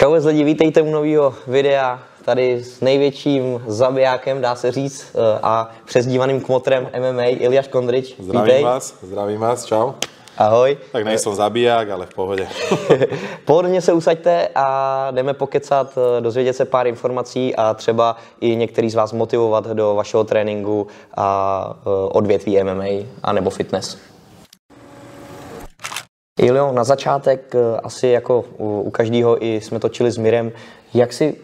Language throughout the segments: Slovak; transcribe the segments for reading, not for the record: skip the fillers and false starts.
Čau lidi, vítejte u nového videa tady s největším zabijákem, dá se říct, a přezdívaným kmotrem MMA, Iliáš Kondrič. Zdravím vás, čau. Ahoj. Tak nejsem zabiják, ale v pohodě. Pohodlně se usaďte a jdeme pokecat, dozvědět se pár informací a třeba i některý z vás motivovat do vašeho tréninku a odvětví MMA a nebo fitness. Ilio, na začátek asi jako u každého i jsme točili s Mirem, jak si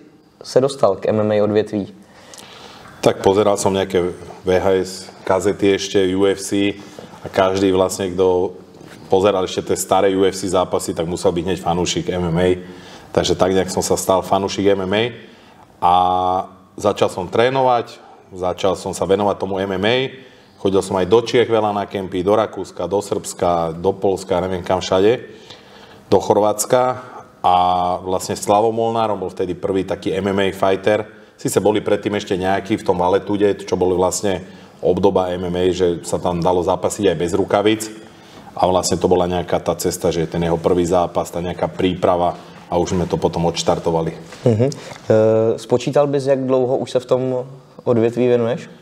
se dostal k MMA odvětví? Tak pozeral som nejaké VHS kazety ešte, UFC a každý vlastne, kto pozeral ešte tie staré UFC zápasy, tak musel byť hneď fanúšik MMA. Takže tak nejak som sa stal fanúšik MMA a začal som trénovať, začal som sa venovať tomu MMA. Chodil som aj do Čiech veľa na kempy, do Rakúska, do Srbska, do Polska, neviem kam všade, do Chorvátska a vlastne Slavo Molnárom bol vtedy prvý taký MMA fighter. Sice boli predtým ešte nejakí v tom Valetude, čo boli vlastne obdoba MMA, že sa tam dalo zápasiť aj bez rukavic a vlastne to bola nejaká tá cesta, že ten jeho prvý zápas, tá nejaká príprava a už sme to potom odštartovali. Spočítal bys, jak dlouho už sa v tom odvětví venuješ?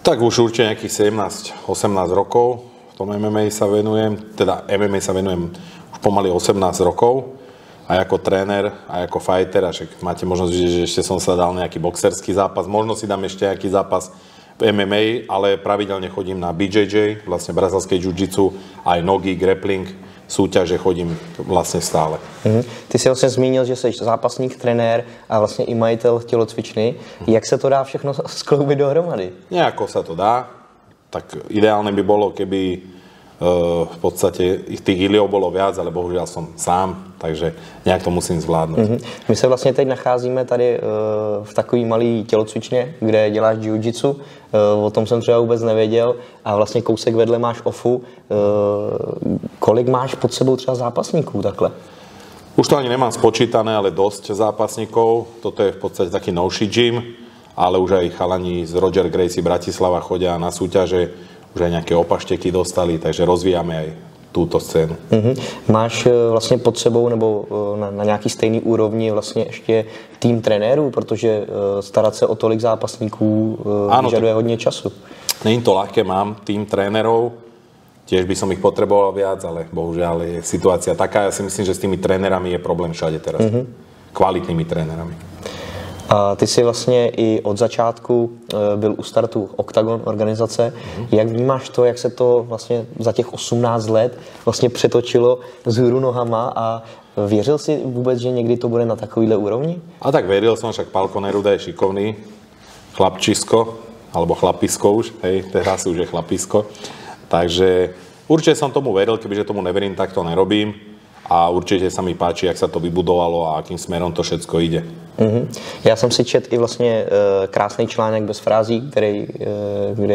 Tak už určite nejakých 17-18 rokov v tom MMA sa venujem, teda MMA sa venujem už pomaly 18 rokov aj ako tréner, aj ako fighter, a však máte možnosť vidieť, že ešte som sa dal nejaký boxerský zápas, možno si dám ešte nejaký zápas v MMA, ale pravidelne chodím na BJJ, vlastne brazilskej jiu-jitsu, aj nogy, grappling, súťaže chodím vlastne stále. Ty si vlastně zmínil, že jsi zápasník, trenér a vlastně i majitel tělocvičny. Jak se to dá všechno skloubit dohromady? Nejako sa to dá. Tak ideálne by bolo, keby v podstate tých Iliov bolo viac, ale bohužiaľ som sám, takže nejak to musím zvládnout. My se vlastně teď nacházíme tady v takový malý tělocvičně, kde děláš jiu-jitsu. O tom jsem třeba vůbec nevěděl a vlastně kousek vedle máš OFU. Kolik máš pod sebou třeba zápasníků takhle? Už to ani nemám spočítané, ale dosť zápasníkov. Toto je v podstate taký novší gym, ale už aj chalani z Roger Gracie Bratislava chodia na súťaže, už aj nejaké opašteky dostali, takže rozvíjame aj túto scénu. Máš vlastně pod sebou nebo na nějaký stejný úrovni vlastně ještě tým trenérů, protože starat se o tolik zápasníků vyžaduje hodně času. Není to ľahké, mám tým trénerov, tiež by som ich potreboval viac, ale bohužiaľ je situácia taká. Ja si myslím, že s tými trénerami je problém všade teraz. Kvalitnými trénerami. A ty jsi vlastně i od začátku byl u startu Octagon organizace. Jak vnímáš to, jak se to vlastně za těch 18 let vlastně přetočilo vzhůru nohama a věřil si vůbec, že někdy to bude na takovýhle úrovni? A tak veril som, však Pálko Neruda je šikovný chlapčisko, alebo chlapisko už, hej, teraz už je chlapisko. Takže určite som tomu veril, kebyže tomu neverím, tak to nerobím. A určite sa mi páči, jak sa to vybudovalo a akým smerom to všetko ide. Já jsem si četl i vlastně krásný článek bez frází,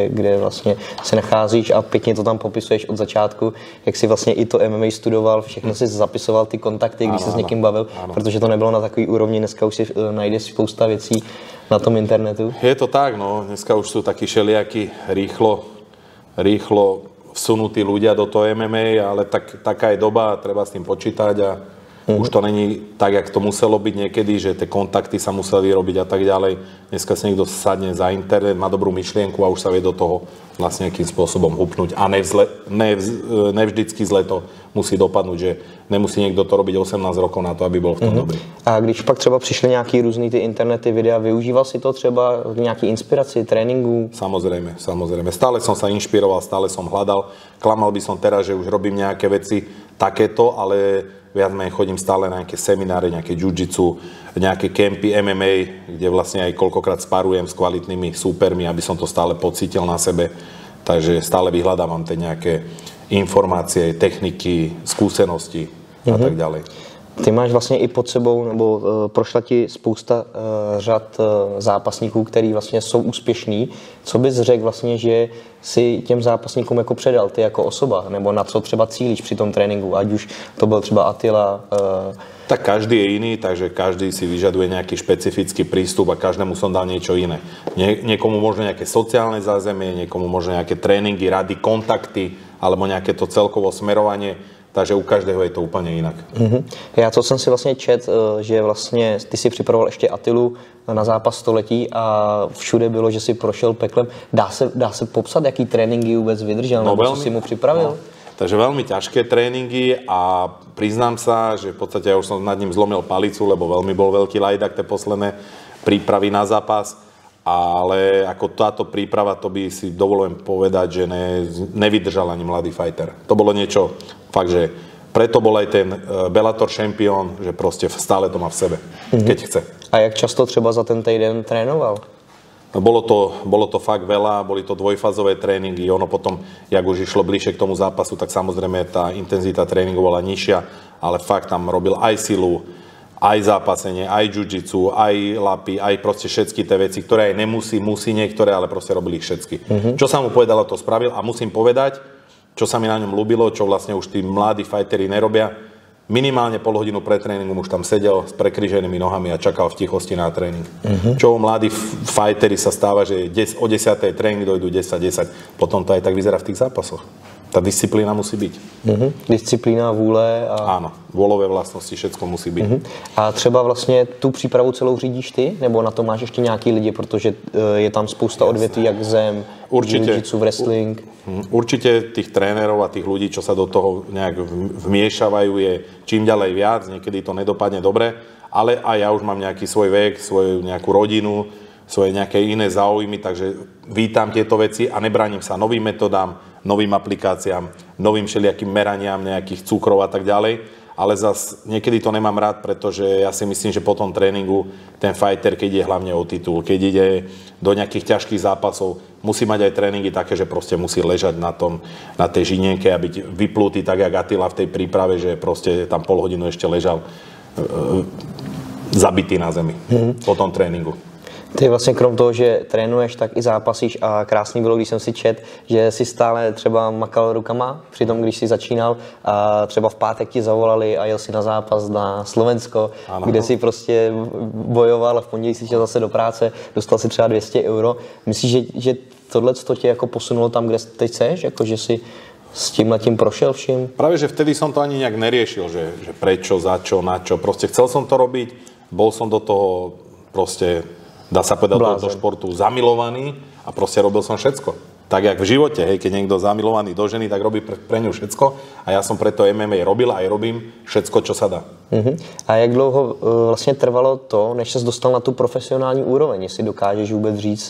kde vlastně se nacházíš a pěkně to tam popisuješ od začátku, jak si vlastně i to MMA studoval, všechno si zapisoval ty kontakty, když se s někým bavil, protože to nebylo na takový úrovni, dneska už si najdeš spousta věcí na tom internetu. Je to tak, no, dneska už sú takí všelijakí rýchlo vsunutí ľudia do toho MMA, ale taká je doba, treba s tým počítať a už to není tak, jak to muselo byť niekedy, že tie kontakty sa museli vyrobiť a tak ďalej. Dneska si niekto sadne za internet, má dobrú myšlienku a už sa vie do toho vlastne nejakým spôsobom hupnúť. A nevždycky zle to musí dopadnúť, že nemusí niekto to robiť 18 rokov na to, aby bol v tom dobrý. A když pak třeba přišly nějaký různý ty internety, videa, využíval si to třeba v nějaký inspiraci, tréninku? Samozrejme. Stále som sa inšpiroval, stále som hľadal. Klamal by som teraz, že už robím nejaké veci takéto, ale viac menej chodím stále na nejaké semináre, nejaké jiu-jitsu, nejaké kempy MMA, kde vlastne aj koľkokrát sparujem s kvalitnými súpermi, aby som to stále pocítil na sebe. Takže stále vyhľadávam tie nejaké informácie, techniky, skúsenosti a tak ďalej. Ty máš vlastně i pod sebou, nebo prošla ti spousta řad zápasníků, který vlastně jsou úspěšní. Co bys řekl vlastně, že si těm zápasníkům jako předal ty jako osoba, nebo na co třeba cílíš při tom tréninku, ať už to byl třeba Attila? Tak každý je iný, takže každý si vyžaduje nejaký špecifický prístup a každému som dal niečo iné. Niekomu možno nejaké sociálne zázemie, niekomu možno nejaké tréningy, rady, kontakty, alebo nejaké to celkovo smerovanie. takže u každého je to úplně jinak. Já co jsem si vlastně čet, že vlastně ty si připravoval ještě Attilu na zápas století a všude bylo, že si prošel peklem. Dá se popsat, jaký tréninky vůbec vydržel, nebo co si mu připravil? No. Takže veľmi ťažké tréningy a priznám sa, že v podstate ja už som nad ním zlomil palicu, lebo veľmi bol veľký lajdak tie posledné prípravy na zápas, ale ako táto príprava, to by si dovolujem povedať, že nevydržal ani mladý fighter. To bolo niečo fakt, že preto bol aj ten Bellator šampión, že proste stále to má v sebe, keď chce. A jak často třeba za ten týden trénoval? Bolo to fakt veľa, boli to dvojfázové tréningy, ono potom, jak už išlo bližšie k tomu zápasu, tak samozrejme tá intenzita tréningu bola nižšia, ale fakt tam robil aj silu, aj zápasenie, aj jiu-jitsu, aj lapy, aj proste všetky tie veci, ktoré aj musí niektoré, ale proste robili ich všetky. Čo sa mu povedalo, to spravil a musím povedať, čo sa mi na ňom ľúbilo, čo vlastne už tí mladí fighteri nerobia, minimálne pol hodinu pred tréningom už tam sedel s prekryženými nohami a čakal v tichosti na tréning. Čo u mladí fighteri sa stáva, že o 10. tréning dojdu 10:10. Potom to aj tak vyzerá v tých zápasoch. Tá disciplína musí byť. Disciplína, vůle a... Áno, vôľové vlastnosti, všetko musí byť. A třeba vlastně tu přípravu celou řídíš ty? Nebo na to máš ještě nějaký lidi, protože je tam spousta odvětví, jak zem, jiu-jitsu, wrestling? Určite tých trénerov a tých ľudí, čo sa do toho nejak vmiešavajú, je čím ďalej viac, niekedy to nedopadne dobre, ale aj ja už mám nejaký svoj vek, svoju nejakú rodinu, svoje nejaké iné záujmy, takže vítam tieto veci a nebránim sa novým metodám, novým aplikáciám, novým všelijakým meraniam nejakých cukrov a tak ďalej, ale zas niekedy to nemám rád, pretože ja si myslím, že po tom tréningu ten fighter, keď ide hlavne o titul, keď ide do nejakých ťažkých zápasov, musí mať aj tréningy také, že proste musí ležať na tej žinienke a byť vyplutý tak, jak Attila v tej príprave, že proste tam pol hodinu ešte ležal zabitý na zemi po tom tréninku. Ty vlastně krom toho, že trénuješ, tak i zápasíš a krásný bylo, když jsem si čet, že si stále třeba makal rukama při tom, když si začínal a třeba v pátek ti zavolali a jel si na zápas na Slovensko, kde si prostě bojoval a v pondělí si šel zase do práce, dostal si třeba 200 €. Myslíš, že tohle tě jako posunulo tam, kde teď seš, jako že si s tímhletím prošel vším? Práve, že vtedy som to ani nejak neriešil, že prečo, za čo, na čo. Proste chcel som to robiť, bol som do toho proste, dá sa povedať, do športu zamilovaný a proste robil som všetko. Tak jak v živote, hej, keď niekto zamilovaný do ženy, tak robí pre ňu všetko a ja som preto MMA robil a aj robím všetko, čo sa dá. A jak dlouho vlastně trvalo to, než ses dostal na tu profesionální úroveň, jestli dokážeš vůbec říct?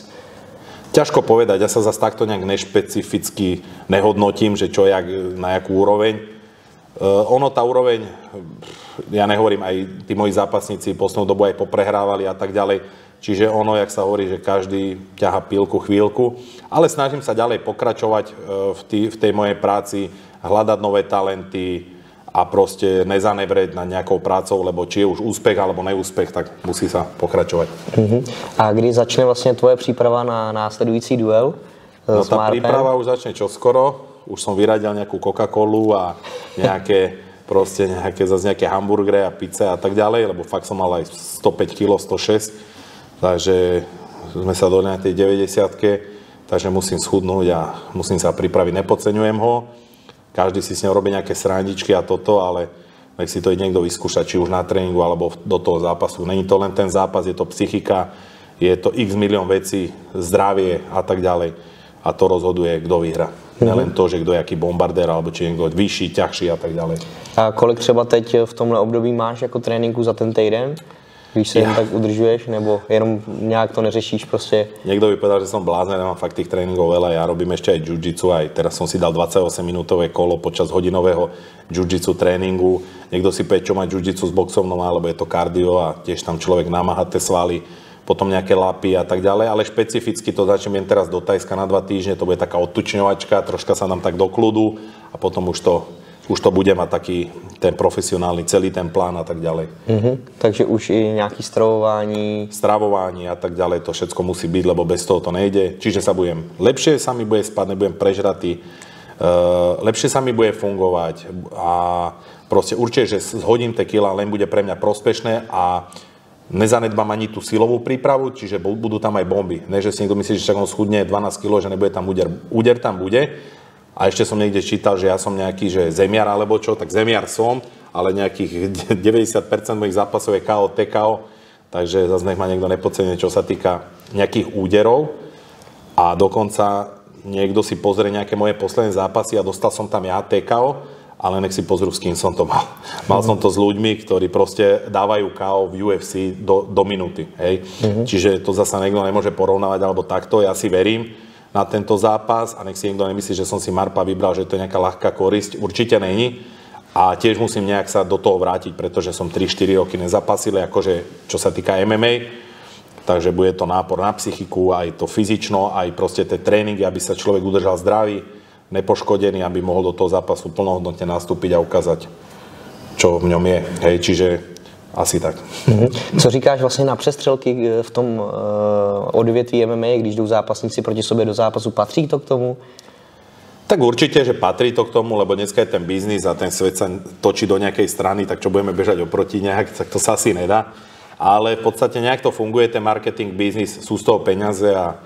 Ťažko povedať, ja sa zase takto nejak nešpecificky nehodnotím, že čo, jak, na jakú úroveň. Ono, tá úroveň, ja nehovorím, aj tí moji zápasníci poslednú dobu aj poprehrávali a tak ďalej, čiže ono, jak sa hovorí, že každý ťaha pilku chvíľku, ale snažím sa ďalej pokračovať v tej mojej práci, hľadať nové talenty a proste nezanevrieť nad nejakou prácou, lebo či je už úspech alebo neúspech, tak musí sa pokračovať. A kdy začne vlastně tvoje příprava na následující duel? No tá príprava už začne čoskoro, už som vyradil nejakú Coca-Colu a nejaké zase nejaké hamburgery a pizze a tak ďalej, lebo fakt som mal aj 105 kg, 106, takže sme sa do tej 90-ke, takže musím schudnúť a musím sa pripraviť, nepodceňujem ho. Každý si s ňou robí nejaké srandičky a toto, ale nech si to ide niekto vyskúšať, či už na tréningu alebo do toho zápasu. Není to len ten zápas, je to psychika, je to x milión vecí, zdravie a tak ďalej. A to rozhoduje, kto vyhra. Nelen to, že kto je jaký bombardér, alebo či je niekto vyšší, ťažší a tak ďalej. A kolik třeba teď v tomhle období máš jako tréninku za ten týden? Když se jen tak udržuješ, nebo jenom nějak to neřešíš prostě? Niekto by povedal, že som blázen, nemám fakt tých tréningov veľa. Ja robím ešte aj jiu-jitsu, aj teraz som si dal 28-minútové kolo počas hodinového jiu-jitsu tréningu. Niekto si povie, čo má jiu-jitsu s boxovnou, alebo je to kardio a tiež tam človek namáha tie svaly, potom nejaké lapy a tak ďalej, ale špecificky to začnem jen teraz do Tajska na 2 týždne, to bude taká odtučňovačka, troška sa dám tak do kľudu a potom už to bude mať taký ten profesionálny celý ten plán a tak ďalej. Takže už i nejaké stravování a tak ďalej, to všetko musí byť, lebo bez toho to nejde. Čiže lepšie sa mi bude spať, nebudem prežratý, lepšie sa mi bude fungovať a proste určite, že zhodím tie kila, len bude pre mňa prospešné a nezanedbám ani tú silovú prípravu, čiže budú tam aj bomby. Ne, že si niekto myslí, že však on schudne 12 kg, že nebude tam úder. Úder tam bude, A ešte som niekde čítal, že ja som nejaký, že zemiar alebo čo, tak zemiar som, ale nejakých 90% mojich zápasov je KO, TKO, takže zase nech ma niekto nepodcenie, čo sa týka nejakých úderov. A dokonca niekto si pozrie nejaké moje posledné zápasy a dostal som tam ja TKO, ale nech si pozrú, s kým som to mal. Mal som to s ľuďmi, ktorí proste dávajú KO v UFC do minúty. Hej? Čiže to zasa niekto nemôže porovnávať alebo takto. Ja si verím na tento zápas a nech si niekto nemyslí, že som si Marpa vybral, že to je nejaká ľahká korisť. Určite není. A tiež musím nejak sa do toho vrátiť, pretože som 3-4 roky nezapasil, akože čo sa týka MMA. Takže bude to nápor na psychiku, aj to fyzično, aj proste tie tréningy, aby sa človek udržal zdravý, nepoškodený, aby mohol do toho zápasu plnohodnotne nastúpiť a ukázať, čo v ňom je. Hej, čiže asi tak. Co říkáš vlastně na přestřelky v tom odvětví MMA, když jdou zápasníci proti sobě do zápasu, patří to k tomu? Tak určite, že patrí to k tomu, lebo dneska je ten biznis a ten svet sa točí do nejakej strany, tak čo budeme bežať oproti nejak, tak to sa asi nedá. Ale v podstate nejak to funguje, ten marketing biznis, sú z toho peniaze a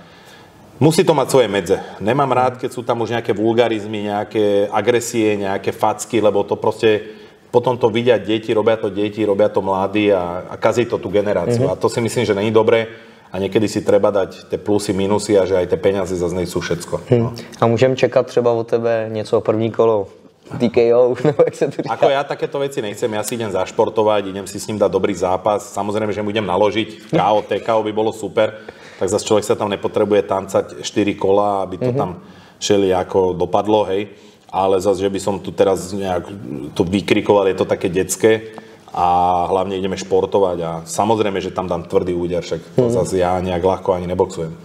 musí to mať svoje medze. Nemám rád, keď sú tam už nejaké vulgarizmy, nejaké agresie, nejaké facky, lebo to proste potom to vidia deti, robia to mladí a kazí to tú generáciu. A to si myslím, že není dobré a niekedy si treba dať tie plusy, minusy a že aj tie peniaze zase nejsou všetko. No. A můžeme čekat třeba od tebe něco první kolo? TKO, nebo jak se to říká? Ako ja takéto veci nechcem, ja si idem zašportovať, idem si s ním dať dobrý zápas. Samozrejme, že mu idem naložiť. KO, TKO by bolo super. Tak zase človek sa tam nepotrebuje tancať 4 kola, aby to tam všelijako dopadlo, hej. Ale zase, že by som tu teraz nejak to vykrikoval, je to také detské a hlavne ideme športovať a samozrejme, že tam dám tvrdý úder, však to zase ja nejak ľahko ani neboxujem.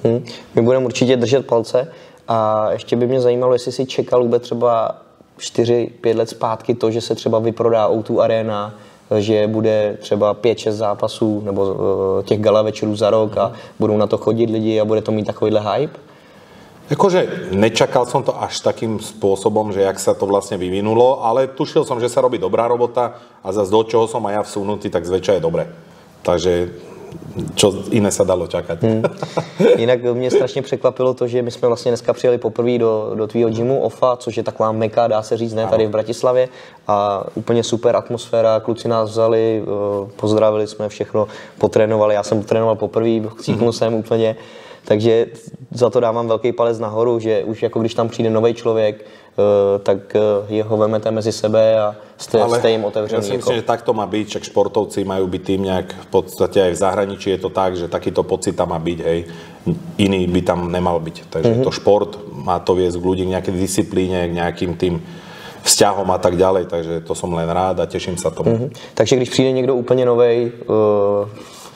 My budeme určitě držet palce a ještě by mě zajímalo, jestli si čekal vůbec třeba 4-5 let zpátky to, že se třeba vyprodá O2 Arena, že bude třeba 5-6 zápasů nebo těch gala večerů za rok a budou na to chodit lidi a bude to mít takovýhle hype? Akože nečakal som to až takým spôsobom, že jak sa to vlastne vyvinulo, ale tušil som, že sa robí dobrá robota a zase do čoho som aj ja vsunutý, tak zväčša je dobre. Takže čo iné sa dalo čakať. Jinak mě strašně překvapilo to, že my jsme vlastně dneska přijeli poprvé do tvýho gymu OFA, což je taková meka, dá se říct, ne, tady v Bratislavě a úplně super atmosféra, kluci nás vzali, pozdravili jsme všechno, potrénovali, já jsem trénoval poprvé, chcípnul jsem úplně, takže za to dávám velký palec nahoru, že už jako když tam přijde nový člověk, tak jeho vemete mezi sebe a ste im otevření. Ja si myslím, že takto má byť, však športovci majú byť tým nejak, v podstate aj v zahraničí je to tak, že takýto pocit tam má byť, hej. Iný by tam nemal byť. Takže to šport má to viesť k ľudí k nejakej disciplíne, k nejakým tým vzťahom a tak ďalej, takže to som len rád a teším sa tomu. Takže když přijde niekto úplne novej,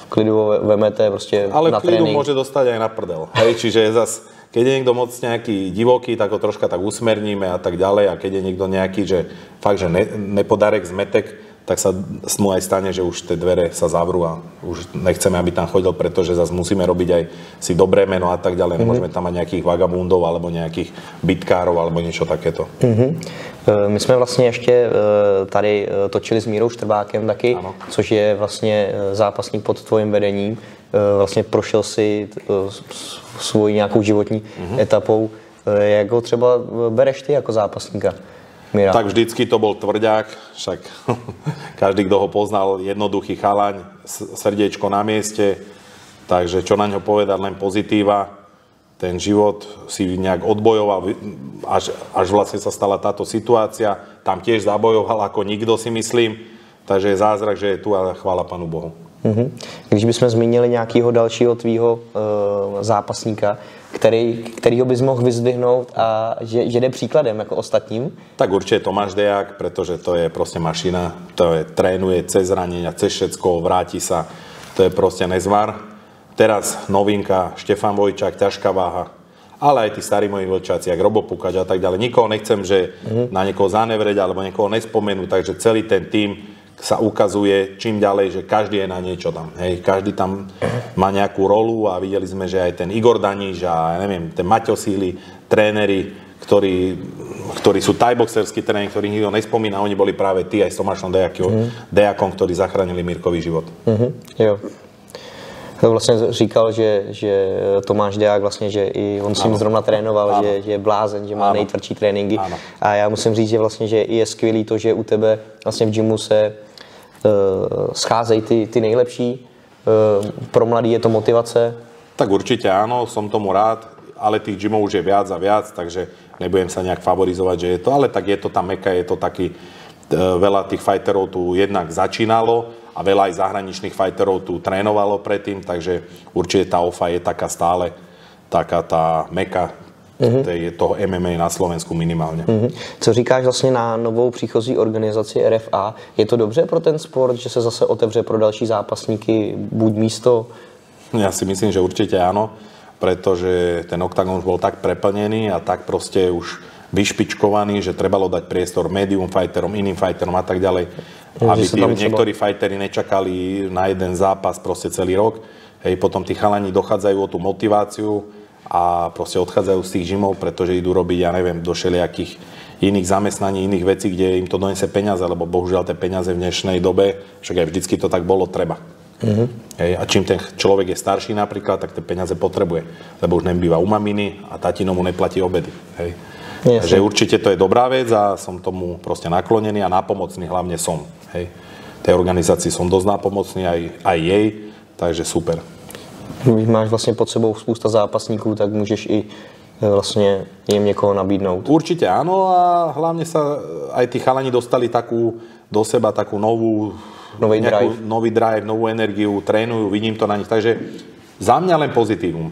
klidu ho vemete prostě ale na trénink. Ale klidu môže dostať aj na prdel. Hej, čiže zas, keď je niekto moc nejaký divoký, tak ho troška tak usmerníme a tak ďalej. A keď je niekto nejaký, že fakt, že nepodarek, zmetek, tak sa mu aj stane, že už tie dvere sa zavrú a už nechceme, aby tam chodil, pretože zase musíme robiť aj si dobré meno a tak ďalej. Nemôžeme tam mať nejakých vagabundov alebo nejakých bitkárov alebo niečo takéto. My jsme vlastně ještě tady točili s Mírou Štrbákem taky, ano. Což je vlastně zápasník pod tvojím vedením. Vlastně prošel si svoji nějakou životní etapou. Jak ho třeba bereš ty jako zápasníka? Míra. Tak vždycky to bol tvrdák, však každý, kto ho poznal, jednoduchý chalaň, srdiečko na mieste, takže čo na ňo povedať, len pozitíva. Ten život si nejak odbojoval, až vlastne sa stala táto situácia. Tam tiež zabojoval ako nikto, si myslím. Takže je zázrak, že je tu a chvála Pánu Bohu. Když bychom zmínili nějakého dalšího tvýho zápasníka, kterýho bys mohl vyzdvihnout a že jde příkladem jako ostatním? Tak určite Tomáš Dejak, pretože to je proste mašina. To je, trénuje cez ranenia, cez všetko, vráti sa. To je proste nezvar. Teraz novinka, Štefan Vojčák, ťažká váha. Ale aj tí starí moji vlčáci, jak Robo Pukač a tak ďalej. Nikoho nechcem, že na niekoho zanevreť alebo niekoho nespomenúť, takže celý ten tím sa ukazuje čím ďalej, že každý je na niečo tam. Hej, každý tam má nejakú rolu a videli sme, že aj ten Igor Daníš a ja neviem, ten Maťo Síly, tréneri, ktorí sú thaiboxerskí tréneri, ktorých nikto nespomína, oni boli práve tí aj s Tomášom Dejakom, ktorí zachránili Mirkovi život. Jo. Vlastně říkal, že Tomáš Deák vlastně, že i on s ním zrovna trénoval, že je blázen, že má nejtvrdší tréninky. Ano. A já musím říct, že vlastně, že je skvělý to, že u tebe vlastně v gymu se scházejí ty nejlepší. Pro mladý je to motivace. Tak určite áno, som tomu rád, ale tých gymov už je viac a viac, takže nebudem sa nejak favorizovať, že je to, ale tak je to tá meka, je to taký, veľa tých fighterov tu jednak začínalo a veľa aj zahraničných fighterov tu trénovalo predtým, takže určite tá OFA je taká stále, taká tá meka toho MMA na Slovensku minimálně. Co říkáš vlastně na novou příchozí organizaci RFA? Je to dobře pro ten sport, že se zase otevře pro další zápasníky buď místo? Ja si myslím, že určite áno, pretože ten oktagon už bol tak preplnený a tak proste už vyšpičkovaný, že trebalo dať priestor medium fighterom, iným fighterom a tak ďalej. Aby niektorí fighteri nečakali na jeden zápas proste celý rok. Hej, potom tí chalani dochádzajú o tú motiváciu a proste odchádzajú z tých gymov, pretože idú robiť, ja neviem, do všelijakých iných zamestnaní, iných vecí, kde im to donese peniaze, lebo bohužiaľ tie peniaze v dnešnej dobe, však aj vždycky to tak bolo, treba. Hej, a čím ten človek je starší napríklad, tak tie peniaze potrebuje, lebo už nebýva u maminy a tatino mu neplatí obedy. Hej. Takže určite to je dobrá vec a som tomu proste naklonený a nápomocný hlavne som. Hej. Tej organizácii som dosť nápomocný, aj jej, takže super. Když máš vlastně pod sebou spousta zápasníků, tak můžeš i vlastně jim někoho nabídnout. Určite áno a hlavne sa aj tí chalani dostali do seba takú nový drive, novú energiu, trénujú, vidím to na nich, takže za mňa len pozitívum.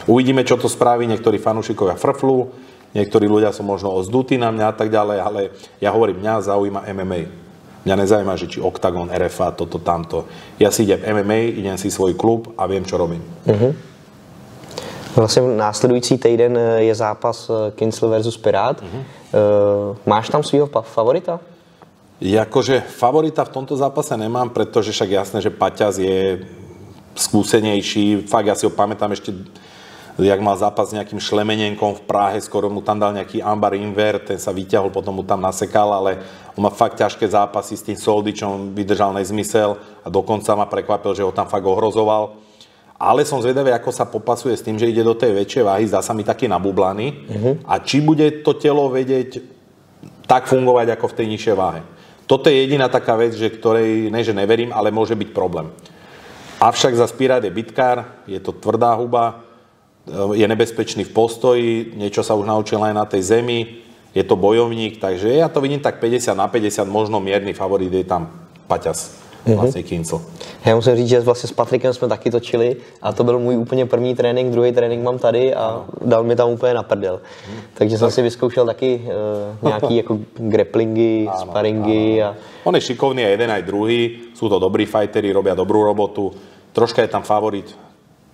Uvidíme, čo to spraví, niektorí fanúšikovia frflú, niektorí ľudia sú možno ozdutí na mňa a tak ďalej, ale ja hovorím, mňa zaujíma MMA. Mňa nezajíma, že či Octagon, RFA, toto, tamto. Ja si idem MMA, idem si svoj klub a viem, čo robím. Vlastně následující týden je zápas Kincl versus Pirát. Máš tam svýho favorita? Jakože favorita v tomto zápase nemám, pretože však jasné, že Paťas je skúsenejší. Fakt, ja si ho pamätám ešte, jak mal zápas s nejakým Šlemenenkom v Prahe, skoro mu tam dal nejaký Ambar Inver, ten sa vyťahol, potom mu tam nasekal, ale on má fakt ťažké zápasy s tým Soldičom, vydržal nezmysel a dokonca ma prekvapil, že ho tam fakt ohrozoval. Ale som zvedavý, ako sa popasuje s tým, že ide do tej väčšej váhy, zdá sa mi taký nabublaný. A či bude to telo vedieť tak fungovať, ako v tej nižšej váhe. Toto je jediná taká vec, že ktorej ne, že neverím, ale môže byť problém. Avšak za Pirát je bitkár, je to tvrdá huba, je nebezpečný v postoji, niečo sa už naučil aj na tej zemi, je to bojovník, takže ja to vidím tak 50/50, možno mierny favorit je tam Paťas, vlastne Kincl. Já musím říct, že vlastně s Patrikem jsme taky točili a to byl můj úplně první trénink, druhý trénink mám tady a dal mi tam úplně na prdel. Takže jsem si vyzkoušel taky nějaký jako grapplingy, sparingy. A... On je šikovný a jeden aj druhý, sú to dobrí fighteri, robia dobrú robotu, troška je tam favorit,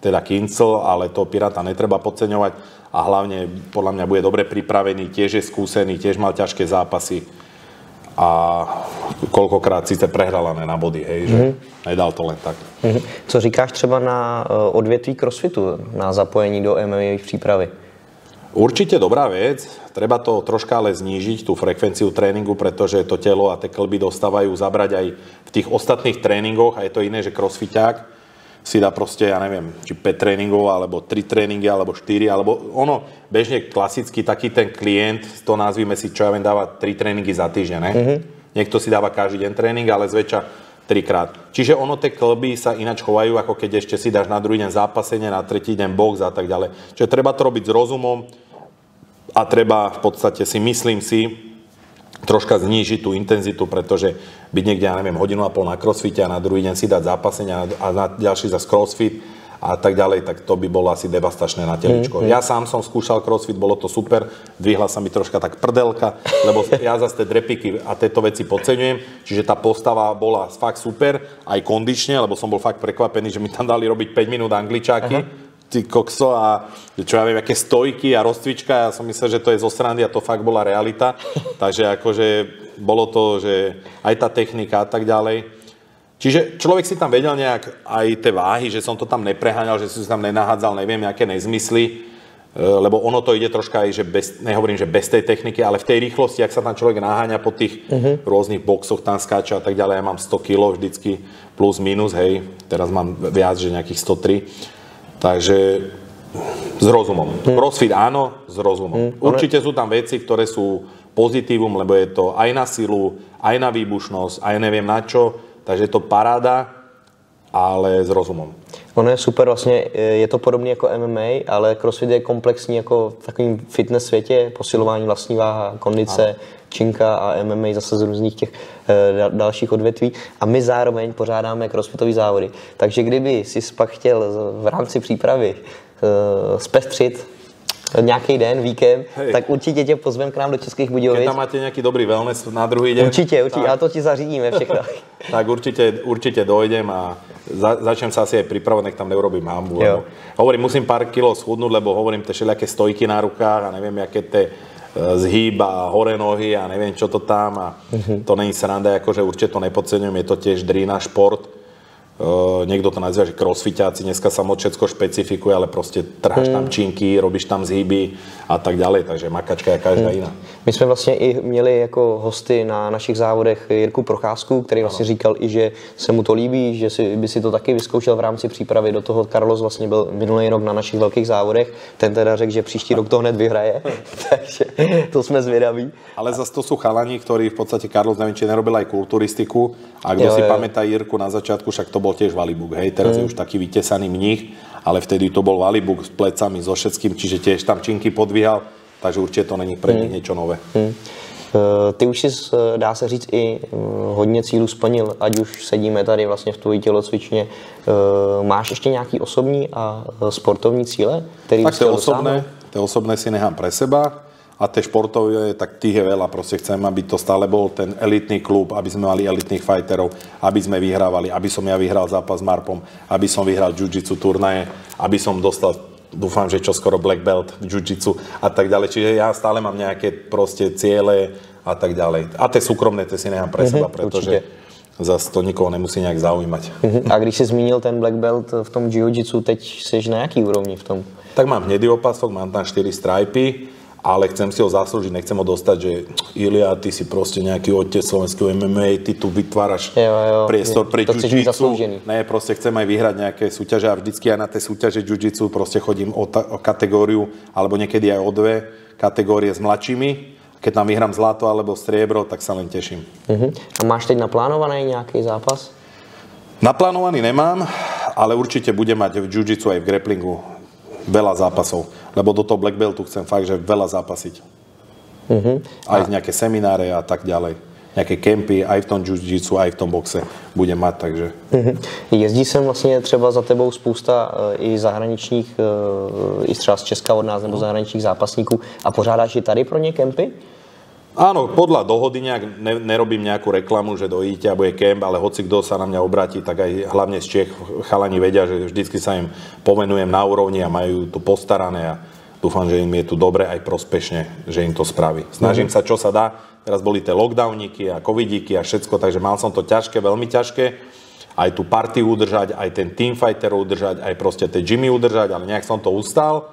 teda Kincl, ale toho Piráta netreba podceňovať a hlavne podľa mňa bude dobre pripravený, tiež je skúsený, tiež mal ťažké zápasy a koľkokrát síce prehral na body, hej, že nedal to len tak. Co říkáš třeba na odvětví crossfitu, na zapojení do MMA přípravy? Určite dobrá vec, treba to troška ale znížiť, tú frekvenciu tréningu, pretože to telo a tie klby dostávajú zabrať aj v tých ostatných tréningoch a je to iné, že crossfiťák si dá proste, ja neviem, či 5 tréningov, alebo 3 tréningy, alebo 4, alebo ono, bežne klasicky taký ten klient, to nazvime si, čo ja viem, dáva 3 tréningy za týždeň, ne? Niekto si dáva každý deň tréning, ale zväčša 3-krát. Čiže ono, tie klby sa ináč chovajú, ako keď ešte si dáš na druhý deň zápasenie, na tretí deň box a tak ďalej. Čiže treba to robiť s rozumom a treba v podstate myslím si, troška znížiť tú intenzitu, pretože byť niekde, ja neviem, 1,5 hodinu na crossfite a na druhý deň si dať zápasenia a na ďalší zase crossfit a tak ďalej, tak to by bolo asi devastačné na teličko. Ja sám som skúšal crossfit, bolo to super, dvihla sa mi troška tak prdelka, lebo ja zase tie drepiky a tieto veci podceňujem, čiže tá postava bola fakt super, aj kondične, lebo som bol fakt prekvapený, že mi tam dali robiť 5 minút angličáky, ty kokso a čo ja viem, aké stojky a rozcvička, ja som myslel, že to je zo srandy a to fakt bola realita, takže akože bolo to, že aj tá technika a tak ďalej. Čiže človek si tam vedel nejak aj tie váhy, že som to tam nepreháňal, že si tam nenahádzal, neviem, aké nezmysly. lebo ono to ide troška aj, že nehovorím, že bez tej techniky, ale v tej rýchlosti, ak sa tam človek naháňa po tých rôznych boxoch, tam skáča a tak ďalej, ja mám 100 kg vždycky plus minus, hej, teraz mám viac, že nejakých 103, takže s rozumom. Crossfit áno, s rozumom. Určite sú tam veci, ktoré sú pozitívum, lebo je to aj na silu, aj na výbušnosť, aj neviem na čo, takže je to paráda, ale s rozumom. Ono je super, vlastně je to podobné jako MMA, ale CrossFit je komplexní jako v takovém fitness světě, posilování vlastní váha, kondice, činka a MMA zase z různých těch dalších odvětví. A my zároveň pořádáme crossfitové závody. Takže kdyby si pak chtěl v rámci přípravy zpestřit nějaký den, víkend, tak určitě tě pozvem k nám do Českých Budějovic. Keď tam máte nějaký dobrý wellness na druhý den. Určitě, já to ti zařídíme všechno. Tak určite dojdem a začnem sa asi aj pripravať, nech tam neurobím hambu. Hovorím, musím pár kilo schudnúť, lebo hovorím, tie všelijaké stojky na rukách a neviem, aké tie zhýb a hore nohy a neviem, čo to tam a to není sranda, akože určite to nepodceňujem, je to tiež drina, šport. Niekto to nazýva, že crossfitáci, dneska sa moc všetko špecifikuje, ale proste trháš tam činky, robíš tam zhyby a tak ďalej, takže makačka je každá jiná. My jsme vlastně i měli jako hosty na našich závodech Jirku Procházku, který vlastně říkal i, že se mu to líbí, že by si to taky vyzkoušel v rámci přípravy. Do toho Carlos vlastně byl minulý rok na našich velkých závodech, ten teda řekl, že příští rok to hned vyhraje, takže to jsme zvědaví. Ale zase to sú chalani, ktorí v podstate Carlos neviem, či nerobil aj kulturistiku a kto si pamätá Jirku na začiatku, však to bol tiež valibuk, hej, teraz je už taký vytesaný mních, ale vtedy to bol valibuk s plecami, so všetkým, čiže tiež tam činky podvíhal, takže určite to není pre nich niečo nové. Ty už si, dá se říct, i hodně cílů splnil, ať už sedíme tady vlastně v tvojí tělocvičně. Máš ještě nějaký osobní a sportovní cíle, který tak tie osobné si nechám pre seba. A tie športové, tak tých je veľa. Proste chcem, aby to stále bol ten elitný klub, aby sme mali elitných fighterov, aby sme vyhrávali, aby som ja vyhral zápas s Marpom, aby som vyhral jiu-jitsu turnaje, aby som dostal, dúfam, že čoskoro black belt v jiu-jitsu a tak ďalej. Čiže ja stále mám nejaké proste ciele a tak ďalej. A tie súkromné, tie si nechám pre seba, pretože zase to nikoho nemusí nejak zaujímať. A když si zmínil ten black belt v tom jiu-jitsu, teď jsi na jaký úrovni v tom? Tak mám hnedý opasok, mám tam 4 strajpy, ale chcem si ho zaslúžiť, nechcem ho dostať, že Ilia, ty si proste nejaký otec slovenského MMA, ty tu vytváraš priestor pre jiu-jitsu. Ne, proste chcem aj vyhrať nejaké súťaže a vždycky aj na tej súťaže jiu-jitsu proste chodím o kategóriu, alebo niekedy aj o 2 kategórie s mladšími. Keď tam vyhrám zlato alebo striebro, tak sa len teším. A máš teď naplánovaný nejaký zápas? Naplánovaný nemám, ale určite budem mať v jiu-jitsu aj v grapplingu veľa zápasov, lebo do toho black beltu chcem fakt, že veľa zápasiť. Aj nejaké semináre a tak ďalej. Nejaké kempy, aj v tom jiu-jitsu, aj v tom boxe budem mať, takže... Jezdí sem vlastně třeba za tebou spousta i zahraničních, i třeba z Česka od nás, nebo zahraničních zápasníků a pořádáš i tady pro ně kempy? Áno, podľa dohody nejak nerobím nejakú reklamu, že dojíte a bude kemp, ale hoci kto sa na mňa obráti, tak aj hlavne z Čech chalani vedia, že vždycky sa im povenujem na úrovni a majú to postarané a dúfam, že im je tu dobre aj prospešne, že im to spraví. Snažím sa, čo sa dá. Teraz boli tie lockdowníky a covidíky a všetko, takže mal som to ťažké, veľmi ťažké. Aj tú partiu udržať, aj ten teamfighterov udržať, aj proste tie gymy udržať, ale nejak som to ustal.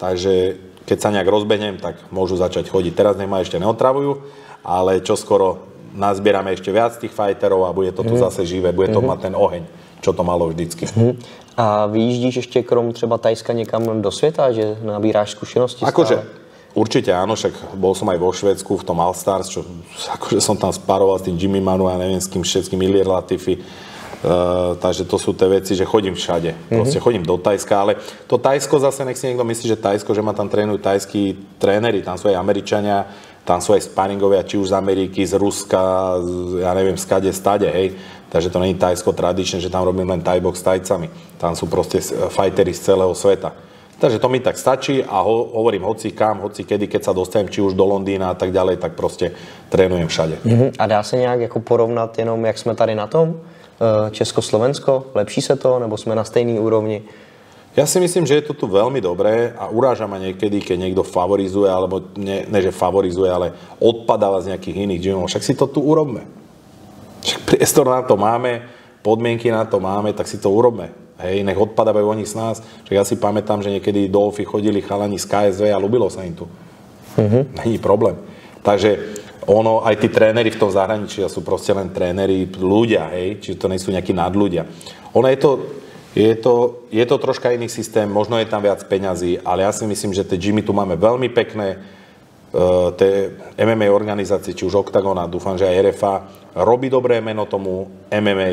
Takže keď sa nejak rozbehnem, tak môžu začať chodiť. Teraz nech ma ešte neotravujú, ale čoskoro nazbierame ešte viac tých fighterov a bude to tu zase živé, bude to mať ten oheň, čo to malo vždycky. A vyjíždíš ještě krom třeba Tajska někam do světa, že nabíráš zkušenosti? Akože určite áno, však bol som aj vo Švédsku v tom All Stars, čo akože som tam sparoval s tým Jimmy Manu a neviem s kým všetkým, Ilir Latifi. Takže to sú tie veci, že chodím všade. Proste chodím do Tajska, ale to Tajsko zase, nech si niekto myslí, že Tajsko, že ma tam trénujú tajskí tréneri, tam sú aj Američania, tam sú aj sparingovia, či už z Ameriky, z Ruska, ja neviem, skade, stade, hej. Takže to nie je Tajsko tradičné, že tam robím len Thai box s Tajcami. Tam sú proste fighteri z celého sveta. Takže to mi tak stačí a hovorím hoci kam, hoci kedy, keď sa dostanem, či už do Londýna a tak ďalej, tak proste trénujem všade. A dá se nějak jako porovnat jenom, jak jsme tady na tom? Česko-Slovensko? Lepší se to, nebo jsme na stejný úrovni? Ja si myslím, že je to tu veľmi dobré a uráža ma niekedy, keď niekto favorizuje, alebo ne že favorizuje, ale odpadáva z nejakých iných gymov. Však si to tu urobme. Však priestor na to máme, podmienky na to máme, tak si to urobme. Hej, nech odpadávajú oni s nás. Že ja si pamätám, že niekedy do OFI chodili chalani z KSV a ľúbilo sa im tu. Není problém. Takže ono, aj tí tréneri v tom zahraničí sú proste len tréneri, ľudia, hej, čiže to nie sú nejakí nadľudia. Ono je to troška iný systém, možno je tam viac peňazí, ale ja si myslím, že tie gymy tu máme veľmi pekné, tie MMA organizácie, či už Octagon a dúfam, že aj RFA, robí dobré meno tomu MMA,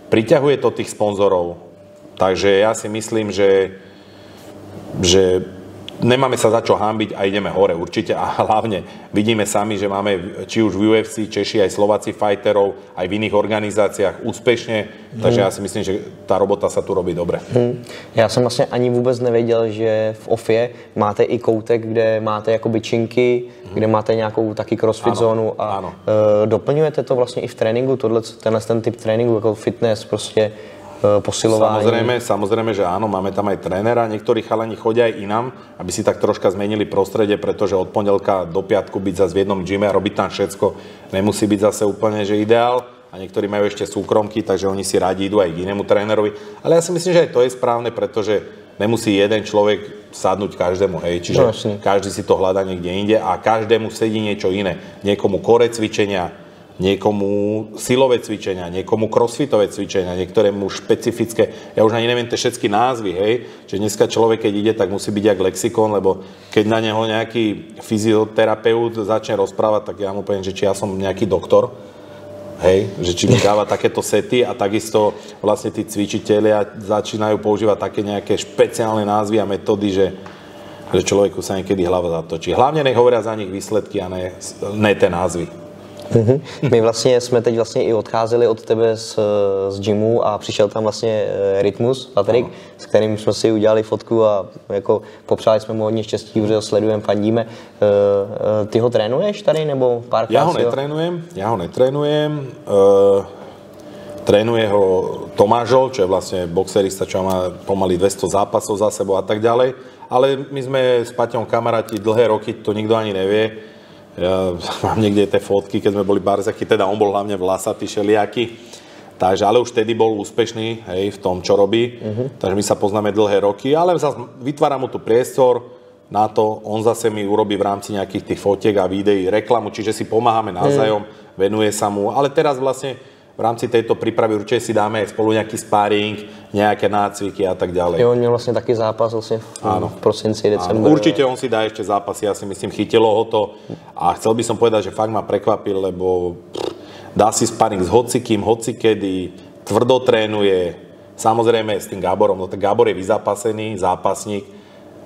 priťahuje to tých sponzorov, takže ja si myslím, že nemáme sa za čo hanbiť a ideme hore určite a hlavne vidíme sami, že máme či už v UFC, Češi aj Slováci fighterov, aj v iných organizáciách úspešne, takže ja si myslím, že tá robota sa tu robí dobre. Já jsem vlastně ani vůbec nevěděl, že v OFIE máte i koutek, kde máte jakoby činky, kde máte nějakou taky crossfit zónu a doplňujete to vlastně i v tréninku, tenhle ten typ tréninku, jako fitness, prostě posilování. Samozrejme, že áno, máme tam aj trénera, niektorí chalani chodia aj inám, aby si tak troška zmenili prostredie, pretože od pondelka do piatku byť zase v jednom gyme a robiť tam všetko nemusí byť zase úplne, že ideál. A niektorí majú ešte súkromky, takže oni si radi idú aj k inému trénerovi. Ale ja si myslím, že aj to je správne, pretože nemusí jeden človek sadnúť každému, hej. Čiže každý si to hľadá niekde inde a každému sedí niečo iné. Niekomu core cvičenia, niekomu silové cvičenia, niekomu crossfitové cvičenia, niektorému špecifické, ja už ani neviem tie všetky názvy, hej, že dneska človek, keď ide, tak musí byť jak lexikon, lebo keď na neho nejaký fyzioterapeut začne rozprávať, tak ja mu poviem, že či ja som nejaký doktor, hej, že či mi dáva takéto sety a takisto vlastne tí cvičitelia začínajú používať také nejaké špeciálne názvy a metódy, že človeku sa niekedy hlava zatočí. Hlavne nech hovoria za nich výsledky a ne tie názvy. My vlastně jsme teď vlastně i odcházeli od tebe z gymu a přišel tam vlastně Rytmus, Patrik, s kterým jsme si udělali fotku a jako popřáli jsme mu hodně štěstí, že ho sledujeme, fandíme. Ty ho trénuješ tady nebo párkrát? Ja ho netrénujem. Trénuje ho Tomášov, čo je vlastne boxerista, čo má pomaly 200 zápasov za sebou a tak ďalej. Ale my sme s Paťom kamaráti dlhé roky, to nikto ani nevie. Ja mám niekde tie fotky, keď sme boli barziaky, teda on bol hlavne vlasatý, šeliaky. Takže, ale už vtedy bol úspešný, hej, v tom, čo robí. Takže my sa poznáme dlhé roky, ale vytváram mu tu priestor na to, on zase mi urobí v rámci nejakých tých fotiek a videí reklamu, čiže si pomáhame navzájom, venuje sa mu. Ale teraz vlastne v rámci tejto prípravy určite si dáme aj spolu nejaký sparring, nejaké nácviky a tak ďalej. Jo, on měl vlastně taky zápas vlastně v prosinci, decembru. Určite on si dá ešte zápasy, ja si myslím, chytilo ho to a chcel by som povedať, že fakt ma prekvapil, lebo dá si sparring s hocikým, hocikedy, tvrdo trénuje, samozrejme s tým Gáborom, no ten Gábor je vyzápasený, zápasník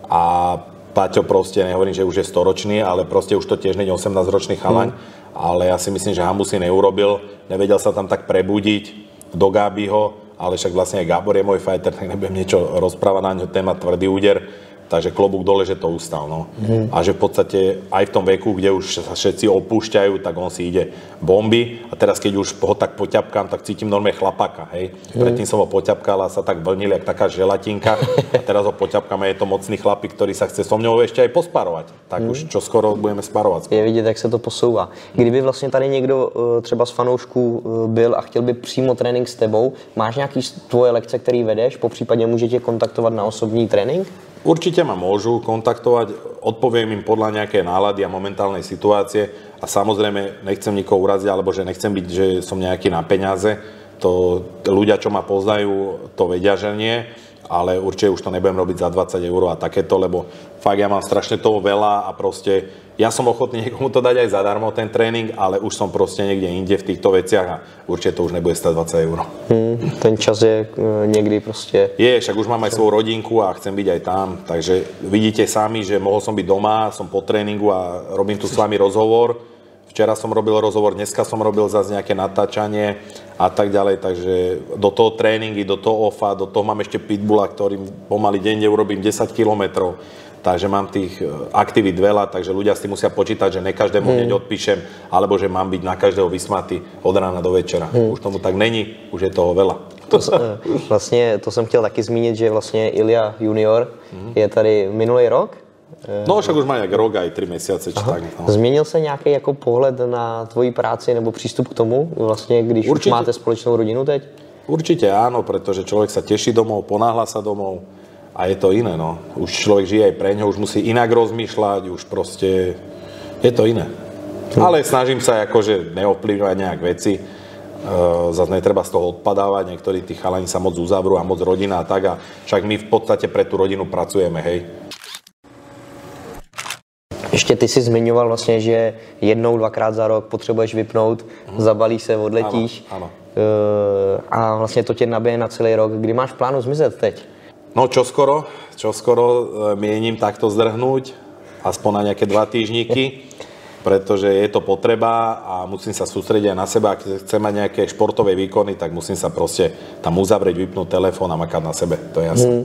a Paťo proste, nehovorím, že už je 100-ročný, ale proste už to tiež nie je 18-ročný chalaň, ale ja si myslím, že hambu si neurobil, nevedel sa tam tak prebudiť do Gábyho, ale však vlastne aj Gábor je môj fighter, tak nebudem niečo rozprávať na ňo, téma tvrdý úder, takže klobúk dole, že to ustal, no. A že v podstate aj v tom veku, kde už sa všetci opúšťajú, tak on si ide bomby a teraz keď už ho tak poťapkám, tak cítim normálne chlapaka, hej. Predtým som ho poťapkal a sa tak vlnil, jak taká želatinka a teraz ho poťapkám a je to mocný chlapík, ktorý sa chce so mnou ešte aj posparovať. Tak už čo skoro budeme sparovať. Je vidět, jak se to posouvá. Kdyby vlastně tady někdo třeba z fanoušků byl a chtěl by přímo trénink s tebou, máš nějaký tvoje lekce, který vedeš, popřípadě může tě kontaktovat na osobní trénink? Určite ma môžu kontaktovať, odpoviem im podľa nejakej nálady a momentálnej situácie a samozrejme nechcem nikoho uraziť, alebo že nechcem byť, že som nejaký na peniaze. To ľudia, čo ma poznajú, to vedia, že nie, ale určite už to nebudem robiť za 20 eur a takéto, lebo fakt ja mám strašne toho veľa a proste ja som ochotný niekomu to dať aj zadarmo, ten tréning, ale už som proste niekde inde v týchto veciach a určite to už nebude stať 20 eur. Ten čas je niekdy proste... Je, však už mám aj svoju rodinku a chcem byť aj tam, takže vidíte sami, že mohol som byť doma, som po tréningu a robím tu s vami rozhovor. Včera som robil rozhovor, dneska som robil zase nejaké natáčanie a tak ďalej, takže do toho tréningy, do toho ofa, do toho mám ešte pitbulla, ktorým pomaly denne urobím 10 kilometrov. Takže mám tých aktivít veľa, takže ľudia s tým musia počítať, že ne každému hneď odpíšem, alebo že mám byť na každého vysmatý od rána do večera. Už tomu tak není, už je toho veľa. Vlastně to jsem chtěl taky zmínit, že vlastně Ilja Junior je tady minulý rok. No však už má jak rok aj 3 mesiace, či tak. No. Změnil se nějaký jako pohled na tvoji práci nebo přístup k tomu, vlastně, když už máte společnou rodinu teď? Určite áno, pretože človek sa teší domov, ponáhľa sa domov a je to iné, no. Už človek žije aj pre ňo, už musí inak rozmýšľať, už proste je to iné. Ale snažím sa akože neovplyvňovať nejak veci, zase netreba z toho odpadávať, niektorí tí chalani sa moc uzavrú a moc rodina a tak a však my v podstate pre tú rodinu pracujeme, hej. Ještě ty si zmiňoval vlastně, že jednou, dvakrát za rok potřebuješ vypnout, zabalíš se, odletíš. Áno. A vlastně to tě nabije na celý rok. Kdy máš v plánu zmizet teď? No čoskoro mienim takto zdrhnúť, aspoň na nejaké 2 týždníky, pretože je to potreba a musím sa sústrediť aj na seba. Ak chcem mať nejaké športové výkony, tak musím sa proste tam uzavrieť, vypnúť telefón a makať na sebe, to je jasné.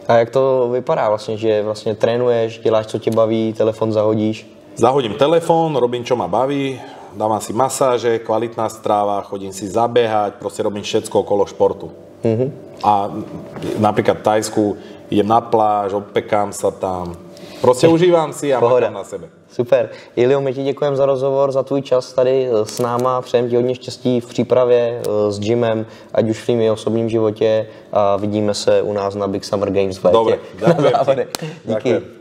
A jak to vypadá vlastně, že vlastně trénuješ, děláš, co tě baví, telefon zahodíš? Zahodím telefón, robím, čo ma baví, dávam si masáže, kvalitná stráva, chodím si zabehať, proste robím všetko okolo športu. A napríklad v Thajsku idem na pláž, opekám sa tam, proste užívam si a makám na sebe. Super. Ilio, my ti děkujeme za rozhovor, za tvůj čas tady s náma. Přejem ti hodně štěstí v přípravě s gymem, ať už v tvým i osobním životě a vidíme se u nás na Big Summer Games v létě. Dobre, ďakujem. Díky.